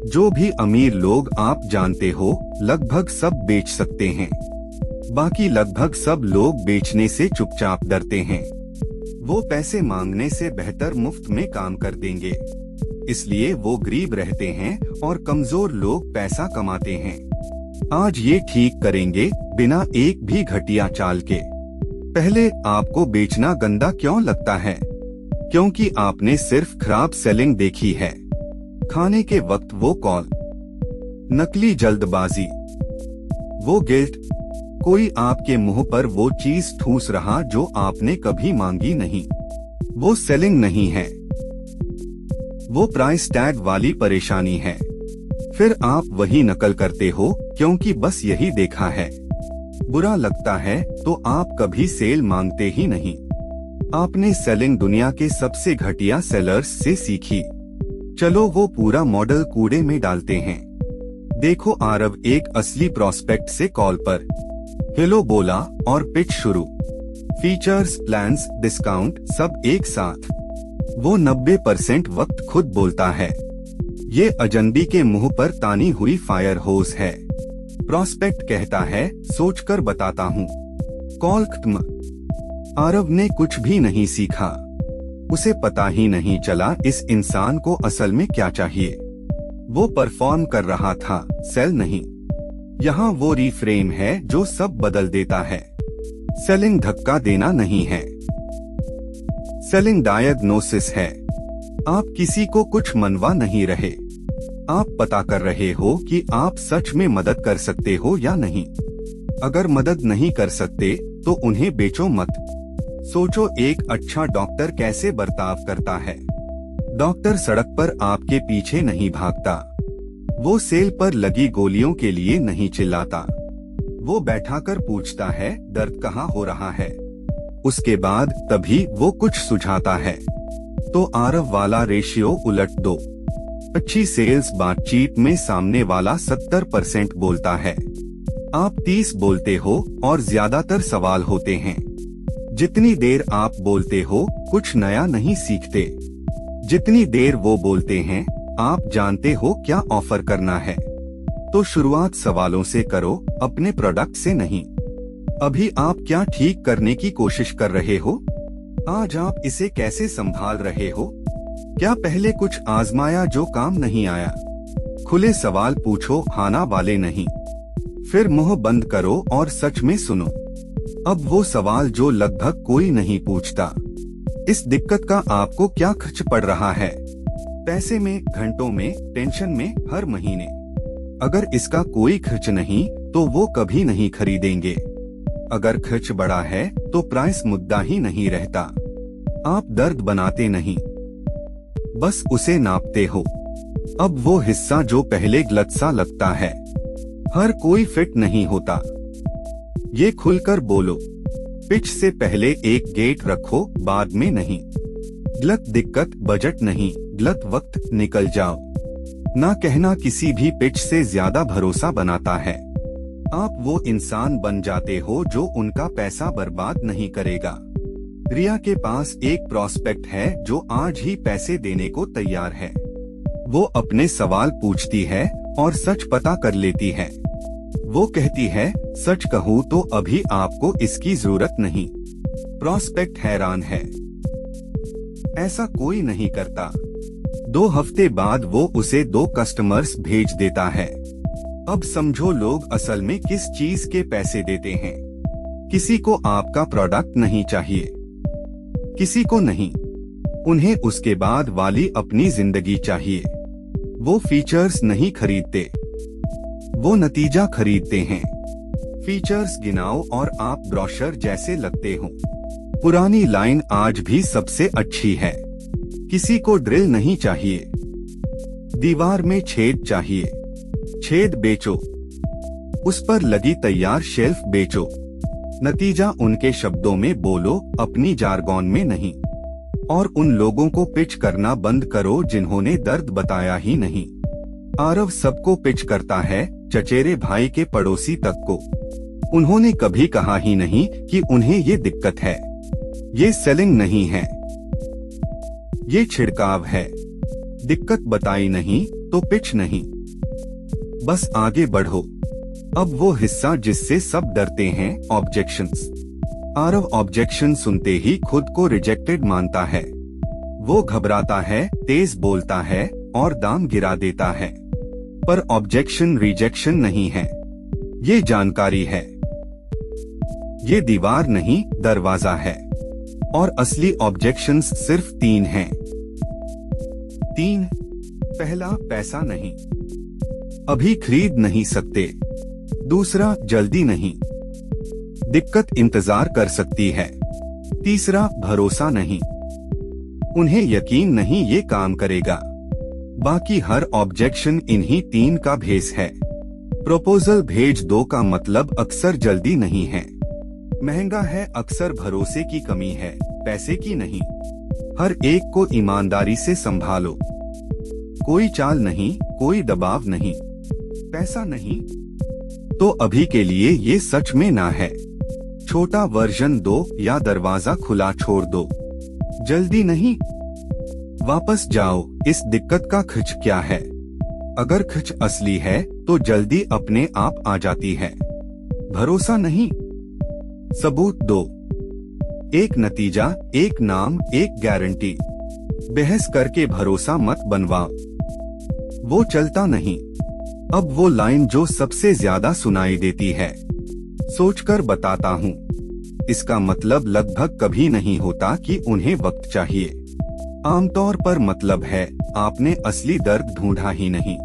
जो भी अमीर लोग आप जानते हो लगभग सब बेच सकते हैं। बाकी लगभग सब लोग बेचने से चुपचाप डरते हैं। वो पैसे मांगने से बेहतर मुफ्त में काम कर देंगे। इसलिए वो गरीब रहते हैं और कमजोर लोग पैसा कमाते हैं। आज ये ठीक करेंगे बिना एक भी घटिया चाल के। पहले, आपको बेचना गंदा क्यों लगता है? क्योंकि आपने सिर्फ खराब सेलिंग देखी है। खाने के वक्त वो कॉल, नकली जल्दबाजी, वो गिल्ट, कोई आपके मुंह पर वो चीज ठूस रहा जो आपने कभी मांगी नहीं। वो सेलिंग नहीं है, वो प्राइस टैग वाली परेशानी है। फिर आप वही नकल करते हो क्योंकि बस यही देखा है। बुरा लगता है तो आप कभी सेल मांगते ही नहीं। आपने सेलिंग दुनिया के सबसे घटिया सेलर्स से सीखी। चलो वो पूरा मॉडल कूड़े में डालते हैं। देखो आरव एक असली प्रोस्पेक्ट से कॉल पर हेलो बोला और पिच शुरू। फीचर्स, प्लान्स, डिस्काउंट सब एक साथ। वो 90% वक्त खुद बोलता है। ये अजनबी के मुंह पर तानी हुई फायर होस है। प्रोस्पेक्ट कहता है सोचकर बताता हूँ। कॉल खत्म। आरव ने कुछ भी नहीं सीखा। उसे पता ही नहीं चला इस इंसान को असल में क्या चाहिए। वो परफॉर्म कर रहा था, सेल नहीं। यहाँ वो रीफ्रेम है जो सब बदल देता है। सेलिंग धक्का देना नहीं है, सेलिंग डायग्नोसिस है। आप किसी को कुछ मनवा नहीं रहे, आप पता कर रहे हो कि आप सच में मदद कर सकते हो या नहीं। अगर मदद नहीं कर सकते तो उन्हें बेचो मत। सोचो एक अच्छा डॉक्टर कैसे बर्ताव करता है। डॉक्टर सड़क पर आपके पीछे नहीं भागता। वो सेल पर लगी गोलियों के लिए नहीं चिल्लाता। वो बैठाकर पूछता है दर्द कहाँ हो रहा है। उसके बाद तभी वो कुछ सुझाता है। तो आरव वाला रेशियो उलट दो। अच्छी सेल्स बातचीत में सामने वाला 70% बोलता है, आप 30 बोलते हो और ज्यादातर सवाल होते हैं। जितनी देर आप बोलते हो कुछ नया नहीं सीखते। जितनी देर वो बोलते हैं आप जानते हो क्या ऑफर करना है। तो शुरुआत सवालों से करो, अपने प्रोडक्ट से नहीं। अभी आप क्या ठीक करने की कोशिश कर रहे हो? आज आप इसे कैसे संभाल रहे हो? क्या पहले कुछ आजमाया जो काम नहीं आया? खुले सवाल पूछो, हाना वाले नहीं। फिर मुंह बंद करो और सच में सुनो। अब वो सवाल जो लगभग कोई नहीं पूछता, इस दिक्कत का आपको क्या खर्च पड़ रहा है? पैसे में, घंटों में, टेंशन में, हर महीने। अगर इसका कोई खर्च नहीं तो वो कभी नहीं खरीदेंगे। अगर खर्च बड़ा है तो प्राइस मुद्दा ही नहीं रहता। आप दर्द बनाते नहीं, बस उसे नापते हो। अब वो हिस्सा जो पहले गलत सा लगता है, हर कोई फिट नहीं होता। ये खुलकर बोलो। पिच से पहले एक गेट रखो, बाद में नहीं। गलत दिक्कत बजट नहीं, गलत वक्त निकल जाओ। ना कहना किसी भी पिच से ज्यादा भरोसा बनाता है। आप वो इंसान बन जाते हो जो उनका पैसा बर्बाद नहीं करेगा। रिया के पास एक प्रोस्पेक्ट है जो आज ही पैसे देने को तैयार है। वो अपने सवाल पूछती है और सच पता कर लेती है। वो कहती है सच कहूँ तो अभी आपको इसकी जरूरत नहीं। प्रोस्पेक्ट हैरान है, ऐसा कोई नहीं करता। 2 हफ्ते बाद वो उसे 2 कस्टमर्स भेज देता है। अब समझो लोग असल में किस चीज के पैसे देते हैं। किसी को आपका प्रोडक्ट नहीं चाहिए, किसी को नहीं। उन्हें उसके बाद वाली अपनी जिंदगी चाहिए। वो फीचर्स नहीं खरीदते, वो नतीजा खरीदते हैं। फीचर्स गिनाओ और आप ब्रोशर जैसे लगते हो। पुरानी लाइन आज भी सबसे अच्छी है। किसी को ड्रिल नहीं चाहिए, दीवार में छेद चाहिए। छेद बेचो, उस पर लगी तैयार शेल्फ बेचो। नतीजा उनके शब्दों में बोलो, अपनी जारगॉन में नहीं। और उन लोगों को पिच करना बंद करो जिन्होंने दर्द बताया ही नहीं। आरव सबको पिच करता है, चचेरे भाई के पड़ोसी तक को। उन्होंने कभी कहा ही नहीं कि उन्हें ये दिक्कत है। ये सेलिंग नहीं है, ये छिड़काव है। दिक्कत बताई नहीं तो पिच नहीं। बस आगे बढ़ो। अब वो हिस्सा जिससे सब डरते हैं, ऑब्जेक्शंस। आरव ऑब्जेक्शन सुनते ही खुद को रिजेक्टेड मानता है। वो घबराता है, तेज बोलता है और दाम गिरा देता है। पर ऑब्जेक्शन रिजेक्शन नहीं है, ये जानकारी है। ये दीवार नहीं, दरवाजा है। और असली ऑब्जेक्शंस सिर्फ 3 हैं। 3। पहला, पैसा नहीं, अभी खरीद नहीं सकते। दूसरा, जल्दी नहीं, दिक्कत इंतजार कर सकती है। तीसरा, भरोसा नहीं, उन्हें यकीन नहीं ये काम करेगा। बाकी हर ऑब्जेक्शन इन्हीं 3 का भेस है। प्रपोजल भेज दो का मतलब अक्सर जल्दी नहीं है, महंगा है, अक्सर भरोसे की कमी है, पैसे की नहीं। हर एक को ईमानदारी से संभालो, कोई चाल नहीं, कोई दबाव नहीं। पैसा नहीं तो अभी के लिए ये सच में ना है। छोटा वर्जन दो या दरवाजा खुला छोड़ दो। जल्दी नहीं, वापस जाओ। इस दिक्कत का खिच क्या है? अगर खिच असली है तो जल्दी अपने आप आ जाती है। भरोसा नहीं, सबूत दो। एक नतीजा, एक नाम, एक गारंटी। बहस करके भरोसा मत बनवाओ, वो चलता नहीं। अब वो लाइन जो सबसे ज्यादा सुनाई देती है, सोचकर बताता हूँ। इसका मतलब लगभग कभी नहीं होता कि उन्हें वक्त चाहिए। आमतौर पर मतलब है आपने असली दर्द ढूंढा ही नहीं।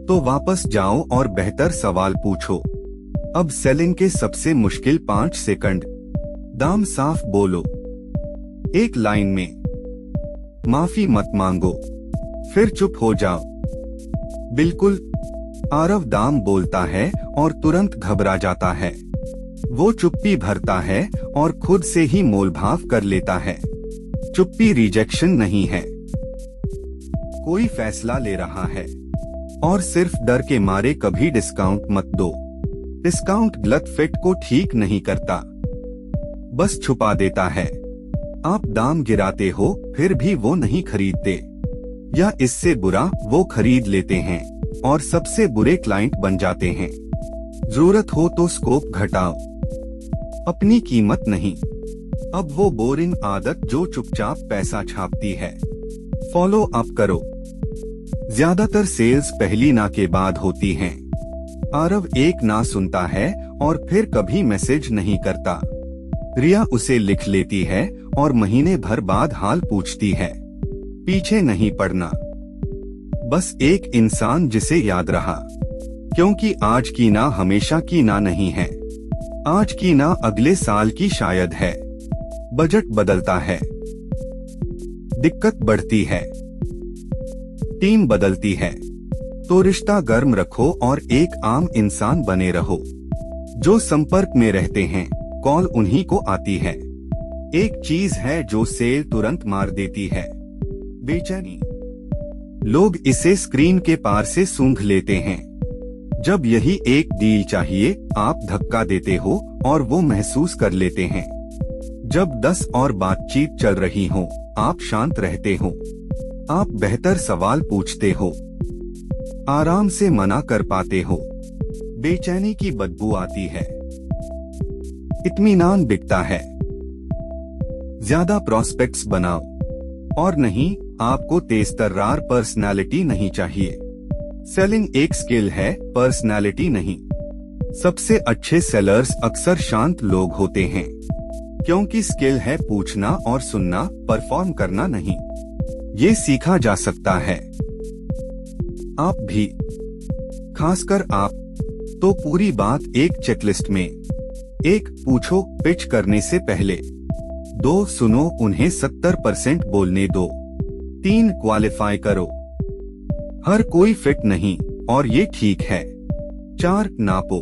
तो वापस जाओ और बेहतर सवाल पूछो। अब सेलिंग के सबसे मुश्किल 5 सेकंड। दाम साफ बोलो, एक लाइन में। माफी मत मांगो, फिर चुप हो जाओ। बिल्कुल। आरव दाम बोलता है और तुरंत घबरा जाता है। वो चुप्पी भरता है और खुद से ही मोलभाव कर लेता है। चुप्पी रिजेक्शन नहीं है, कोई फैसला ले रहा है। और सिर्फ डर के मारे कभी डिस्काउंट मत दो। डिस्काउंट गलत फिट को ठीक नहीं करता, बस छुपा देता है। आप दाम गिराते हो फिर भी वो नहीं खरीदते, या इससे बुरा वो खरीद लेते हैं और सबसे बुरे क्लाइंट बन जाते हैं। जरूरत हो तो स्कोप घटाओ, अपनी कीमत नहीं। अब वो बोरिंग आदत जो चुपचाप पैसा छापती है, फॉलो अप करो। ज्यादातर सेल्स पहली ना के बाद होती हैं। आरव एक ना सुनता है और फिर कभी मैसेज नहीं करता। रिया उसे लिख लेती है और महीने भर बाद हाल पूछती है। पीछे नहीं पड़ना, बस एक इंसान जिसे याद रहा। क्योंकि आज की ना हमेशा की ना नहीं है। आज की ना अगले साल की शायद है। बजट बदलता है, दिक्कत बढ़ती है, टीम बदलती है। तो रिश्ता गर्म रखो और एक आम इंसान बने रहो। जो संपर्क में रहते हैं, कॉल उन्हीं को आती है। एक चीज है जो सेल तुरंत मार देती है, बेचैनी। लोग इसे स्क्रीन के पार से सूंघ लेते हैं। जब यही एक डील चाहिए, आप धक्का देते हो और वो महसूस कर लेते हैं। जब 10 और बातचीत चल रही हो, आप शांत रहते हो। आप बेहतर सवाल पूछते हो, आराम से मना कर पाते हो। बेचैनी की बदबू आती है, इत्मीनान बिकता है। ज्यादा प्रोस्पेक्ट्स बनाओ। और नहीं, आपको तेज-तर्रार पर्सनालिटी नहीं चाहिए। सेलिंग एक स्किल है, पर्सनालिटी नहीं। सबसे अच्छे सेलर्स अक्सर शांत लोग होते हैं, क्योंकि स्किल है पूछना और सुनना, परफॉर्म करना नहीं। ये सीखा जा सकता है। आप भी, खासकर आप। तो पूरी बात एक चेकलिस्ट में। 1. पूछो पिच करने से पहले। 2. सुनो, उन्हें 70% बोलने दो। 3. क्वालिफाई करो। हर कोई फिट नहीं और ये ठीक है। 4. नापो,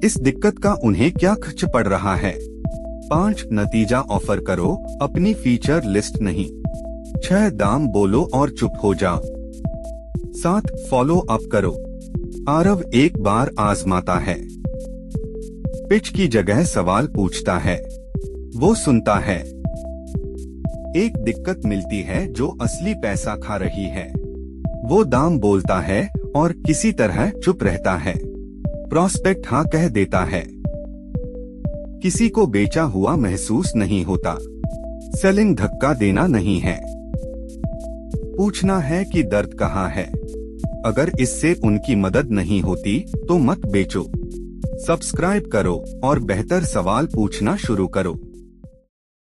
इस दिक्कत का उन्हें क्या खर्च पड़ रहा है। 5. नतीजा ऑफर करो, अपनी फीचर लिस्ट नहीं। 6. दाम बोलो और चुप हो जाओ। 7. फॉलो अप करो। आरव एक बार आजमाता है। पिच की जगह सवाल पूछता है, वो सुनता है। एक दिक्कत मिलती है जो असली पैसा खा रही है। वो दाम बोलता है और किसी तरह चुप रहता है। प्रॉस्पेक्ट हाँ कह देता है। किसी को बेचा हुआ महसूस नहीं होता। सेलिंग धक्का देना नहीं है। पूछना है कि दर्द कहाँ है। अगर इससे उनकी मदद नहीं होती तो मत बेचो। सब्सक्राइब करो और बेहतर सवाल पूछना शुरू करो।